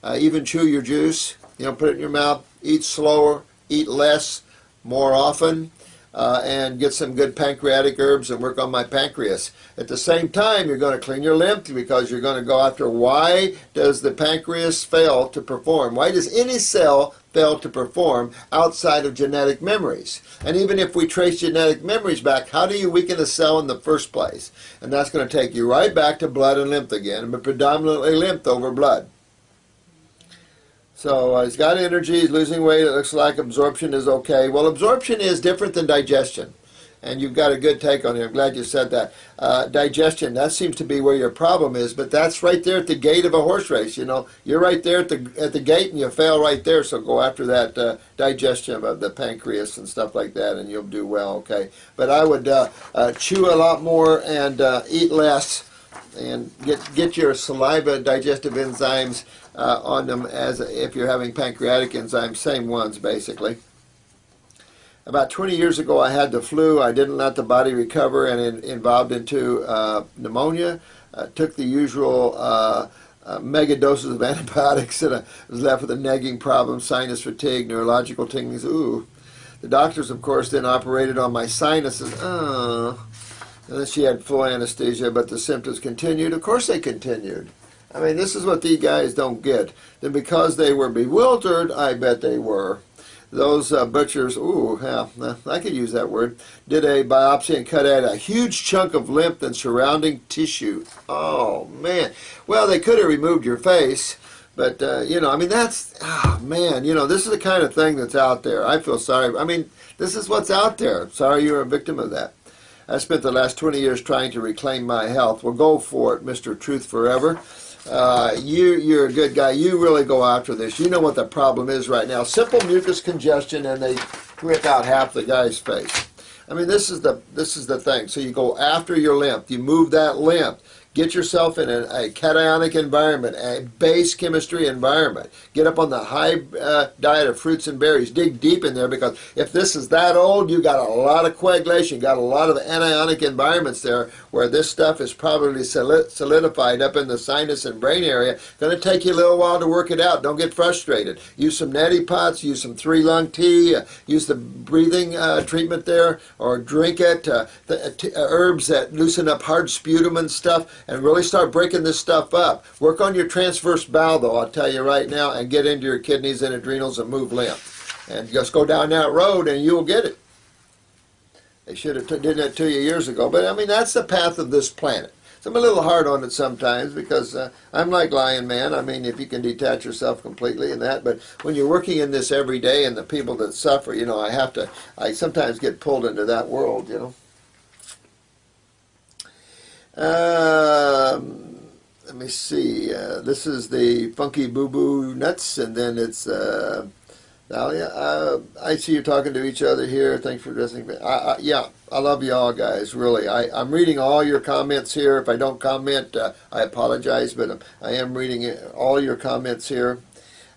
even chew your juice. You know, put it in your mouth, eat slower, eat less, more often. And get some good pancreatic herbs and work on my pancreas. At the same time, you're going to clean your lymph because you're going to go after why does the pancreas fail to perform? Why does any cell fail to perform outside of genetic memories? And even if we trace genetic memories back, how do you weaken a cell in the first place? And that's going to take you right back to blood and lymph again, but predominantly lymph over blood. So he's got energy, he's losing weight, it looks like absorption is okay. Well, absorption is different than digestion. And you've got a good take on it. I'm glad you said that. Digestion, that seems to be where your problem is, but that's right there at the gate of a horse race. You know, you're right there at the gate and you fail right there, so go after that digestion of the pancreas and stuff like that, and you'll do well, okay? But I would chew a lot more and eat less, and get your saliva digestive enzymes on them as if you're having pancreatic enzymes, same ones basically. About 20 years ago I had the flu. I didn't let the body recover and it involved into pneumonia. Took the usual mega doses of antibiotics and I was left with a nagging problem, sinus fatigue, neurological tingling. Ooh. The doctors, of course, then operated on my sinuses. And then she had full anesthesia, but the symptoms continued. Of course they continued. I mean, this is what these guys don't get. Then because they were bewildered, I bet they were. Those butchers, ooh, yeah, I could use that word, did a biopsy and cut out a huge chunk of lymph and surrounding tissue. Oh, man. Well, they could have removed your face, but, you know, I mean, that's, oh, man, you know, this is the kind of thing that's out there. I feel sorry. I mean, this is what's out there. Sorry you're a victim of that. I spent the last 20 years trying to reclaim my health. Well, go for it, Mr. Truth Forever. You're a good guy. You really go after this. You know what the problem is right now. Simple mucus congestion, and they rip out half the guy's face. I mean, this is the thing. So you go after your lymph. You move that lymph. Get yourself in a cationic environment, a base chemistry environment. Get up on the high diet of fruits and berries. Dig deep in there, because if this is that old, you got a lot of coagulation. You got a lot of anionic environments there where this stuff is probably solidified up in the sinus and brain area. Going to take you a little while to work it out. Don't get frustrated. Use some neti pots. Use some 3-lung tea. Use the breathing treatment there, or drink it. Herbs that loosen up hard sputum and stuff. And really start breaking this stuff up. Work on your transverse bowel, though, I'll tell you right now, and get into your kidneys and adrenals and move lymph. And just go down that road and you'll get it. They should have did that to you years ago. But, I mean, that's the path of this planet. So I'm a little hard on it sometimes because I'm like Lion Man. I mean, if you can detach yourself completely in that. But when you're working in this every day and the people that suffer, you know, I sometimes get pulled into that world, you know. Let me me see. This is the Funky Boo Boo Nuts, and then it's Dahlia. I see you talking to each other here. Thanks for addressing me. Yeah, I love you all, guys. Really, I'm reading all your comments here. If I don't comment, I apologize, but I am reading all your comments here.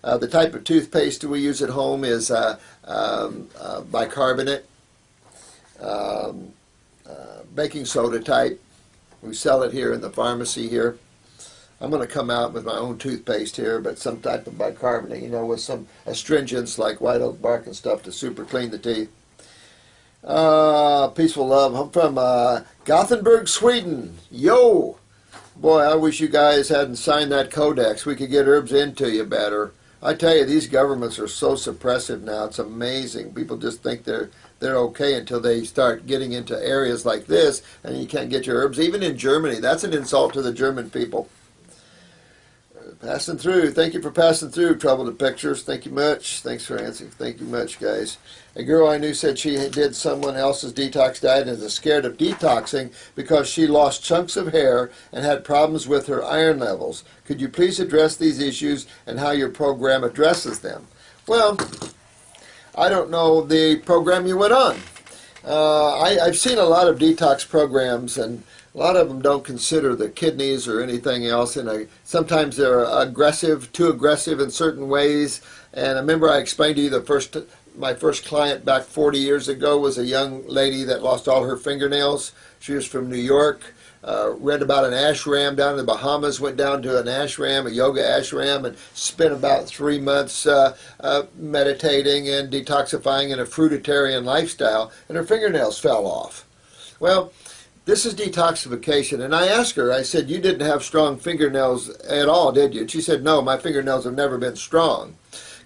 The type of toothpaste we use at home is bicarbonate, baking soda type. We sell it here in the pharmacy here. I'm going to come out with my own toothpaste here, but some type of bicarbonate, you know, with some astringents like white oak bark and stuff to super clean the teeth. Peaceful love. I'm from Gothenburg, Sweden. Yo! Boy, I wish you guys hadn't signed that codex. We could get herbs into you better. I tell you, these governments are so suppressive now. It's amazing. People just think they're okay until they start getting into areas like this, and you can't get your herbs. Even in Germany, that's an insult to the German people. Passing through. Thank you for passing through, Troubled Pictures. Thank you much. Thanks for answering. Thank you much, guys. A girl I knew said she did someone else's detox diet and is scared of detoxing because she lost chunks of hair and had problems with her iron levels. Could you please address these issues and how your program addresses them? Well, I don't know the program you went on. I've seen a lot of detox programs, and a lot of them don't consider the kidneys or anything else, and sometimes they're aggressive, too aggressive in certain ways. And I remember I explained to you my first client back 40 years ago was a young lady that lost all her fingernails. She was from New York. Read about an ashram down in the Bahamas, went down to an ashram, a yoga ashram, and spent about 3 months meditating and detoxifying in a fruitarian lifestyle, and her fingernails fell off. Well, this is detoxification. And I asked her, I said, you didn't have strong fingernails at all, did you? And she said, no, my fingernails have never been strong.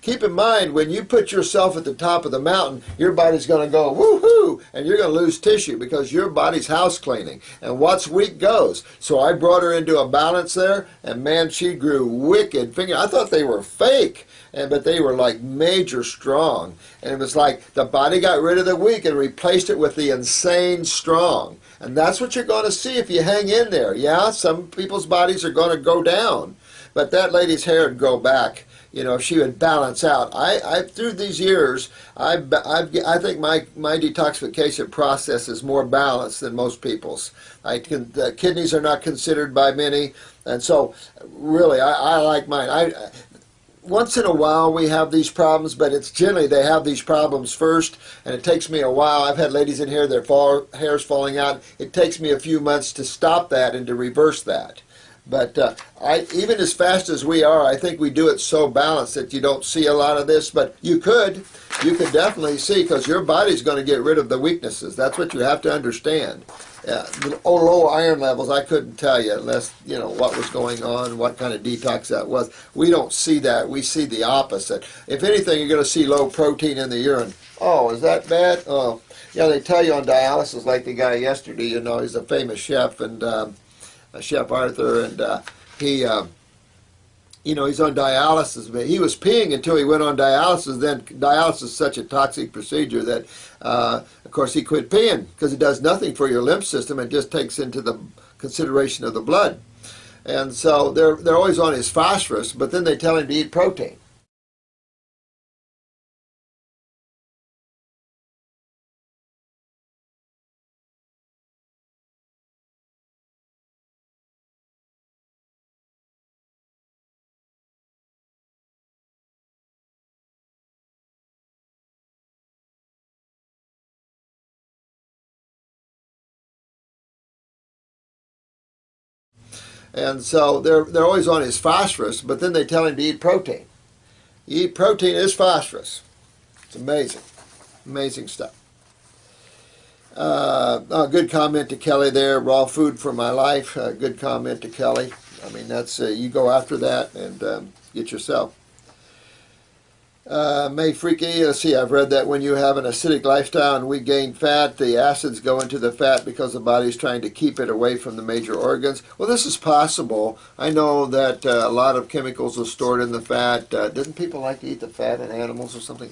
Keep in mind, when you put yourself at the top of the mountain, your body's going to go woohoo, and you're going to lose tissue because your body's house cleaning. And what's weak goes. So I brought her into a balance there, and man, she grew wicked finger. I thought they were fake, but they were like major strong. And it was like the body got rid of the weak and replaced it with the insane strong. And that's what you're going to see if you hang in there. Yeah, some people's bodies are going to go down, but that lady's hair would grow back. You know, if she would balance out. Through these years, I think my detoxification process is more balanced than most people's. The kidneys are not considered by many, and so really, I like mine. Once in a while we have these problems, but it's generally they have these problems first, and it takes me a while. I've had ladies in here, their hair's falling out. It takes me a few months to stop that and to reverse that. But even as fast as we are, I think we do it so balanced that you don't see a lot of this. But you could definitely see, because your body's going to get rid of the weaknesses. That's what you have to understand. Low iron levels, I couldn't tell you unless you know what was going on, what kind of detox that was. We don't see that. We see the opposite. If anything, you're going to see low protein in the urine. Oh, is that bad? Oh, yeah. They tell you on dialysis, like the guy yesterday. You know, he's a famous chef, and Chef Arthur, and he, you know, he's on dialysis, but he was peeing until he went on dialysis. Then dialysis is such a toxic procedure that, of course, he quit peeing because it does nothing for your lymph system. It just takes into the consideration of the blood. And so they're always on his phosphorus, but then they tell him to eat protein. And so they're always on his phosphorus, but then they tell him to eat protein. You eat protein is phosphorus. It's amazing. Amazing stuff. Good comment to Kelly there. Raw food for my life. Good comment to Kelly. I mean, that's you go after that and get yourself. May Freaky, let's see, I've read that when you have an acidic lifestyle and we gain fat, the acids go into the fat because the body's trying to keep it away from the major organs. Well, this is possible. I know that a lot of chemicals are stored in the fat. Doesn't people like to eat the fat in animals or something?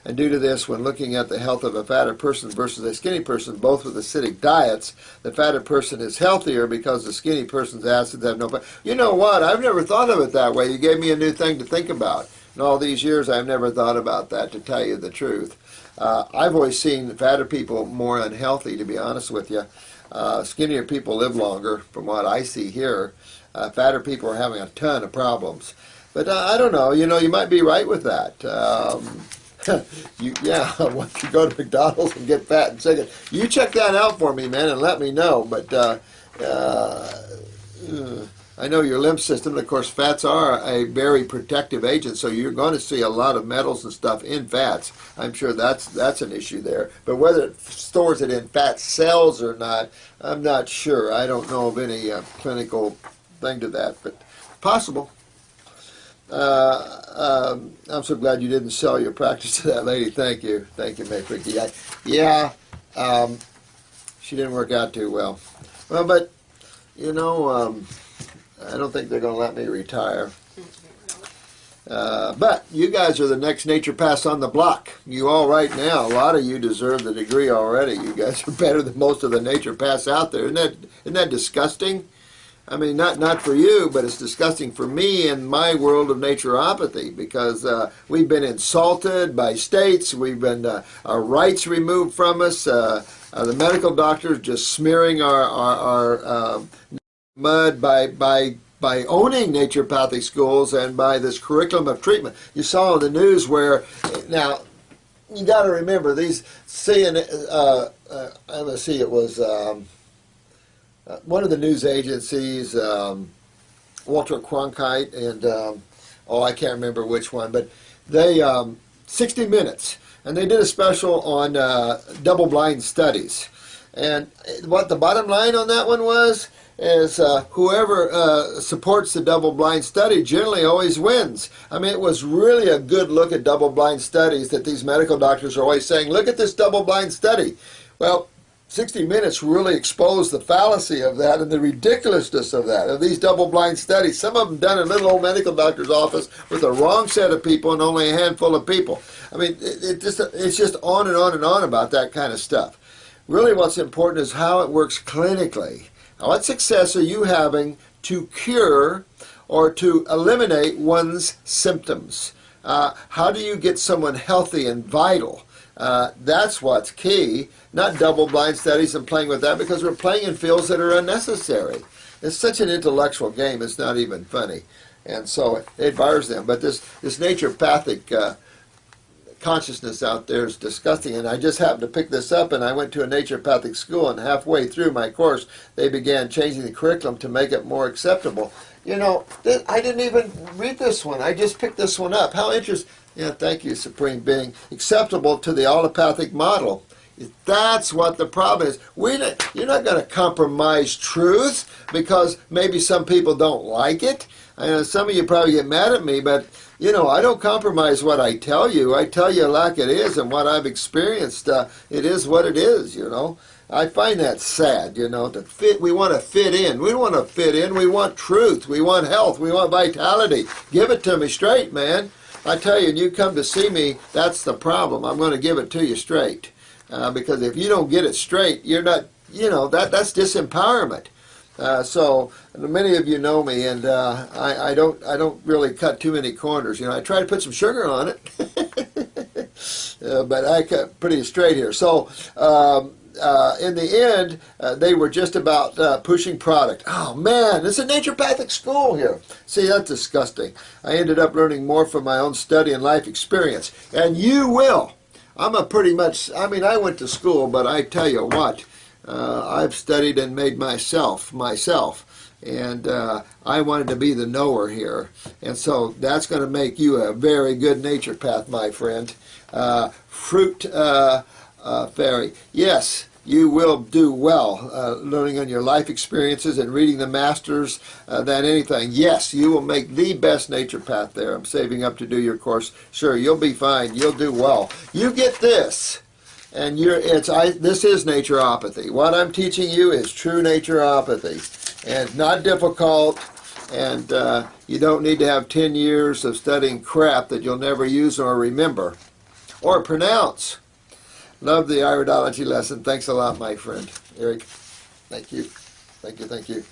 And due to this, when looking at the health of a fatter person versus a skinny person, both with acidic diets, the fatter person is healthier because the skinny person's acids have no... You know what? I've never thought of it that way. You gave me a new thing to think about. In all these years, I've never thought about that, to tell you the truth. I've always seen fatter people more unhealthy, to be honest with you. Skinnier people live longer, from what I see here. Fatter people are having a ton of problems. But I don't know, you might be right with that. Once you go to McDonald's and get fat and sick, you check that out for me, man, and let me know. But I know your lymph system, and of course fats are a very protective agent, so you're going to see a lot of metals and stuff in fats. I'm sure that's an issue there. But whether it stores it in fat cells or not, I'm not sure. I don't know of any clinical thing to that, but possible. I'm so glad you didn't sell your practice to that lady. Thank you, Mayfricky. She didn't work out too well. Well, but I don't think they're going to let me retire. But you guys are the next naturopaths on the block. You all right now, a lot of you deserve the degree already. You guys are better than most of the naturopaths out there. Isn't that disgusting? I mean, not for you, but it's disgusting for me in my world of naturopathy, because we've been insulted by states. We've been our rights removed from us. The medical doctors just smearing our mud by owning naturopathic schools and by this curriculum of treatment. You saw in the news where, now, you got to remember these let's see, it was one of the news agencies, Walter Cronkite, and I can't remember which one, but they 60 Minutes, and they did a special on double-blind studies. And what the bottom line on that one was is whoever supports the double-blind study generally always wins. I mean, it was really a good look at double-blind studies that these medical doctors are always saying, look at this double-blind study. Well, 60 Minutes really exposed the fallacy of that and the ridiculousness of that, of these double-blind studies. Some of them done in a little old medical doctor's office with the wrong set of people and only a handful of people. I mean, it's just on and on and on about that kind of stuff. Really what's important is how it works clinically. Now, what success are you having to cure or to eliminate one's symptoms? How do you get someone healthy and vital? That's what's key, not double-blind studies and playing with that, because we're playing in fields that are unnecessary. It's such an intellectual game, it's not even funny. And so it bars them. But this naturopathic consciousness out there is disgusting, and I just happened to pick this up, and I went to a naturopathic school, and halfway through my course they began changing the curriculum to make it more acceptable. I didn't even read this one. I just picked this one up. How interesting. Yeah, thank you, Supreme Being. Acceptable to the allopathic model. That's what the problem is. You're not going to compromise truth because maybe some people don't like it. I know some of you probably get mad at me, but I don't compromise what I tell you. I tell you like it is, and what I've experienced, it is what it is, I find that sad, to fit. We want to fit in. We don't want to fit in. We want truth. We want health. We want vitality. Give it to me straight, man. I tell you, you come to see me, that's the problem. I'm going to give it to you straight. Because if you don't get it straight, you're not, that's disempowerment. So many of you know me, and I don't really cut too many corners. I try to put some sugar on it, but I cut pretty straight here. So in the end, they were just about pushing product. Oh man, it's a naturopathic school here. See, that's disgusting. I ended up learning more from my own study and life experience, and you will. I went to school, but I tell you what, I've studied and made myself, and I wanted to be the knower here, and so that's going to make you a very good naturopath, my friend. Fruit Fairy, yes, you will do well learning on your life experiences and reading the masters than anything. Yes, you will make the best naturopath there. I'm saving up to do your course. Sure, you'll be fine. You'll do well. You get this, and this is naturopathy. What I'm teaching you is true naturopathy, and not difficult. And you don't need to have 10 years of studying crap that you'll never use or remember. or pronounce. Love the iridology lesson. Thanks a lot, my friend. Eric, thank you. Thank you, thank you.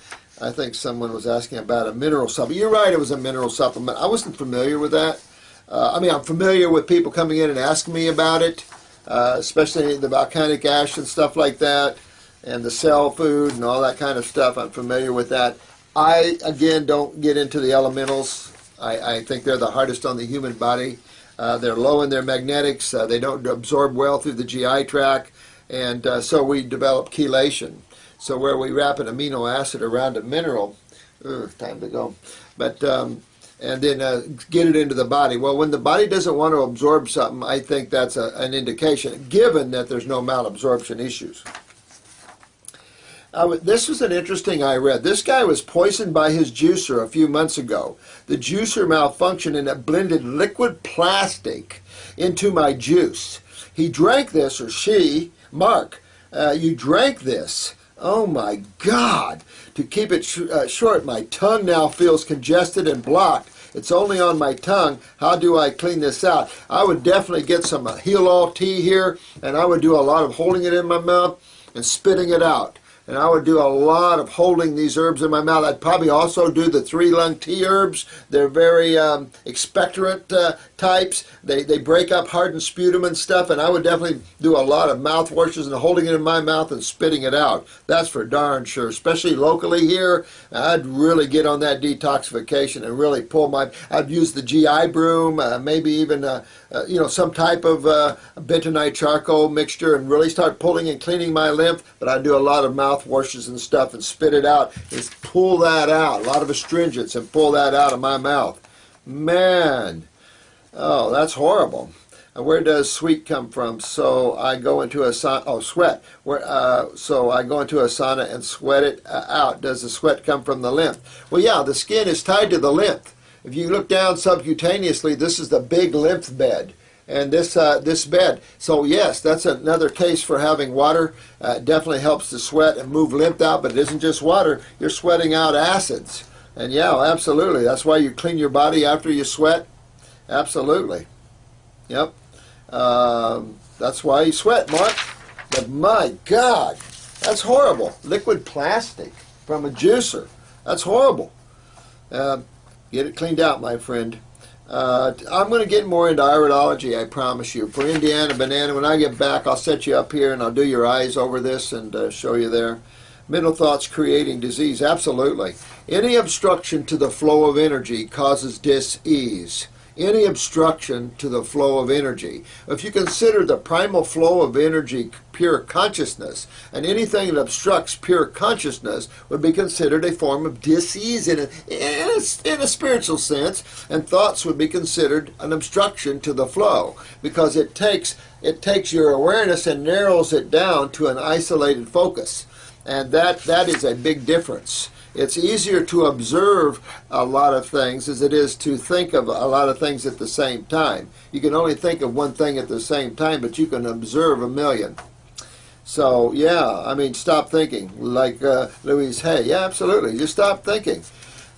I think someone was asking about a mineral supplement. You're right, it was a mineral supplement. I wasn't familiar with that. I'm familiar with people coming in and asking me about it, especially the volcanic ash and stuff like that, and the cell food and all that kind of stuff. I'm familiar with that. I, again, don't get into the elementals. I think they're the hardest on the human body. They're low in their magnetics. They don't absorb well through the GI tract, and so we develop chelation. So where we wrap an amino acid around a mineral, time to go, but and then get it into the body. Well, when the body doesn't want to absorb something, I think that's an indication, given that there's no malabsorption issues. This was an interesting I read. This guy was poisoned by his juicer a few months ago. The juicer malfunctioned and it blended liquid plastic into my juice. He drank this, or she, Mark, you drank this. Oh my God. To keep it short, my tongue now feels congested and blocked. It's only on my tongue. How do I clean this out? I would definitely get some Heal All tea here, and I would do a lot of holding it in my mouth and spitting it out. And I would do a lot of holding these herbs in my mouth. I'd probably also do the 3-lung tea herbs. They're very expectorant types. They break up hardened sputum and stuff, and I would definitely do a lot of mouth washes and holding it in my mouth and spitting it out. That's for darn sure. Especially locally here, I'd really get on that detoxification and really pull I'd use the GI broom, maybe even some type of bentonite charcoal mixture, and really start pulling and cleaning my lymph. But I'd do a lot of mouth washes and stuff and spit it out. Just pull that out. A lot of astringents and pull that out of my mouth. Man, oh, that's horrible. Where does sweat come from? So I go into a sauna. Oh, sweat. So I go into a sauna and sweat it out. Does the sweat come from the lymph? Well, yeah, the skin is tied to the lymph. If you look down subcutaneously, this is the big lymph bed. And this bed. So yes, that's another case for having water. Definitely helps the sweat and move lymph out, but it isn't just water. You're sweating out acids. And yeah, absolutely. That's why you clean your body after you sweat. Absolutely. Yep. That's why you sweat, Mark. But my God, that's horrible. Liquid plastic from a juicer. That's horrible. Get it cleaned out, my friend. I'm going to get more into iridology, I promise you. For Indiana Banana, when I get back, I'll set you up here and I'll do your eyes over this and show you there. Mental thoughts creating disease. Absolutely. Any obstruction to the flow of energy causes dis-ease. Any obstruction to the flow of energy. If you consider the primal flow of energy pure consciousness, and anything that obstructs pure consciousness would be considered a form of dis-ease in a spiritual sense, and thoughts would be considered an obstruction to the flow, because it takes your awareness and narrows it down to an isolated focus, and that is a big difference. It's easier to observe a lot of things as it is to think of a lot of things at the same time. You can only think of one thing at the same time, but you can observe a million. So, yeah, I mean, stop thinking, like Louise Hay. Yeah, absolutely. Just stop thinking.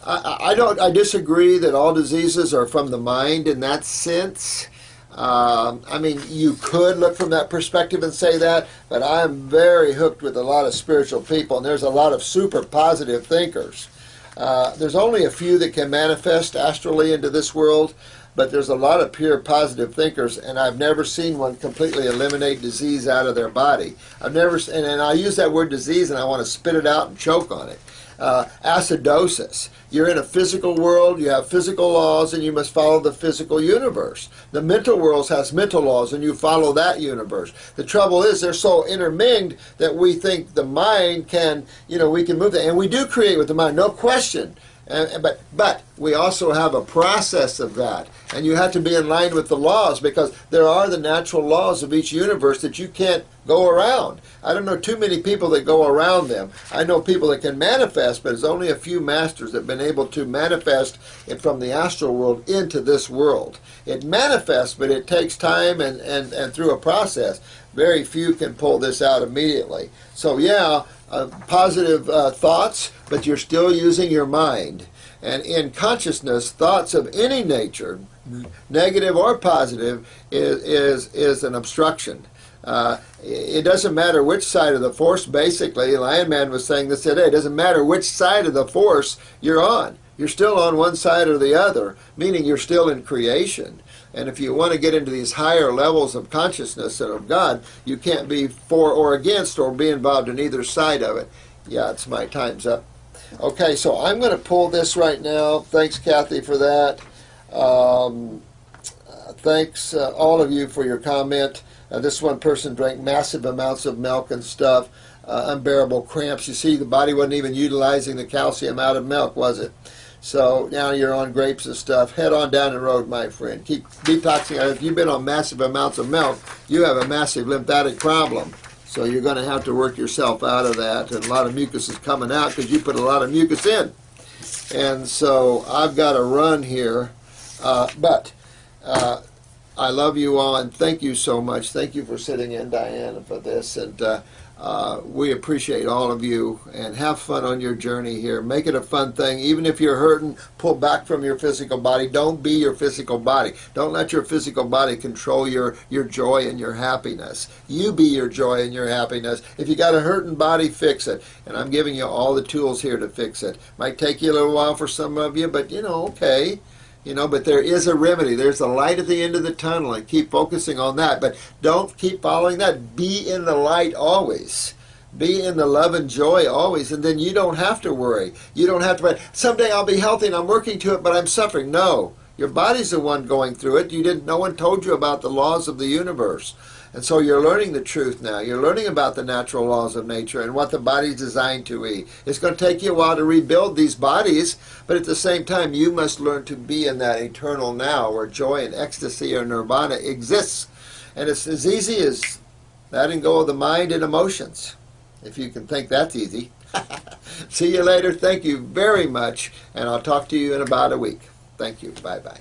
I disagree that all diseases are from the mind in that sense. I mean, you could look from that perspective and say that, but I'm very hooked with a lot of spiritual people, and there's a lot of super positive thinkers. There's only a few that can manifest astrally into this world, but there's a lot of pure positive thinkers, and I've never seen one completely eliminate disease out of their body. I've never, and I use that word disease, and I want to spit it out and choke on it. Acidosis. You're in a physical world, you have physical laws, and you must follow the physical universe. The mental world has mental laws, and you follow that universe. The trouble is they're so interminged that we think the mind can, we can move that. And we do create with the mind, no question. But we also have a process of that, and you have to be in line with the laws, because there are the natural laws of each universe that you can't go around. I don't know too many people that go around them. I know people that can manifest, but there's only a few masters that have been able to manifest it from the astral world into this world. It manifests, but it takes time and through a process. Very few can pull this out immediately. So yeah, positive thoughts, but you're still using your mind. And in consciousness, thoughts of any nature, negative or positive, is an obstruction. It doesn't matter which side of the force, basically. Lion Man was saying this today. It doesn't matter which side of the force you're on. You're still on one side or the other, meaning you're still in creation. And if you want to get into these higher levels of consciousness and of God, you can't be for or against or be involved in either side of it. Yeah, it's my time's up. Okay, so I'm going to pull this right now. Thanks, Kathy, for that. Thanks, all of you, for your comment. This one person drank massive amounts of milk and stuff. Unbearable cramps. You see, the body wasn't even utilizing the calcium out of milk, was it? So now you're on grapes and stuff. Head on down the road, my friend. Keep detoxing. If you've been on massive amounts of milk, you have a massive lymphatic problem. So you're going to have to work yourself out of that. And a lot of mucus is coming out because you put a lot of mucus in. And so I've got to run here. But I love you all, and thank you so much. Thank you for sitting in, Diana, for this. And we appreciate all of you, and have fun on your journey here. Make it a fun thing. Even if you're hurting, pull back from your physical body. Don't be your physical body. Don't let your physical body control your joy and your happiness. You be your joy and your happiness. If you got a hurting body, fix it. And I'm giving you all the tools here to fix it. Might take you a little while for some of you, but okay. But there is a remedy. There's a light at the end of the tunnel, and keep focusing on that. But don't keep following that. Be in the light always. Be in the love and joy always, and then you don't have to worry. You don't have to, someday I'll be healthy and I'm working to it, but I'm suffering. No. Your body's the one going through it. No one told you about the laws of the universe. And so you're learning the truth now. You're learning about the natural laws of nature and what the body's designed to eat. It's going to take you a while to rebuild these bodies, but at the same time, you must learn to be in that eternal now where joy and ecstasy or nirvana exists. And it's as easy as letting go of the mind and emotions, if you can think that's easy. See you later. Thank you very much, and I'll talk to you in about a week. Thank you. Bye-bye.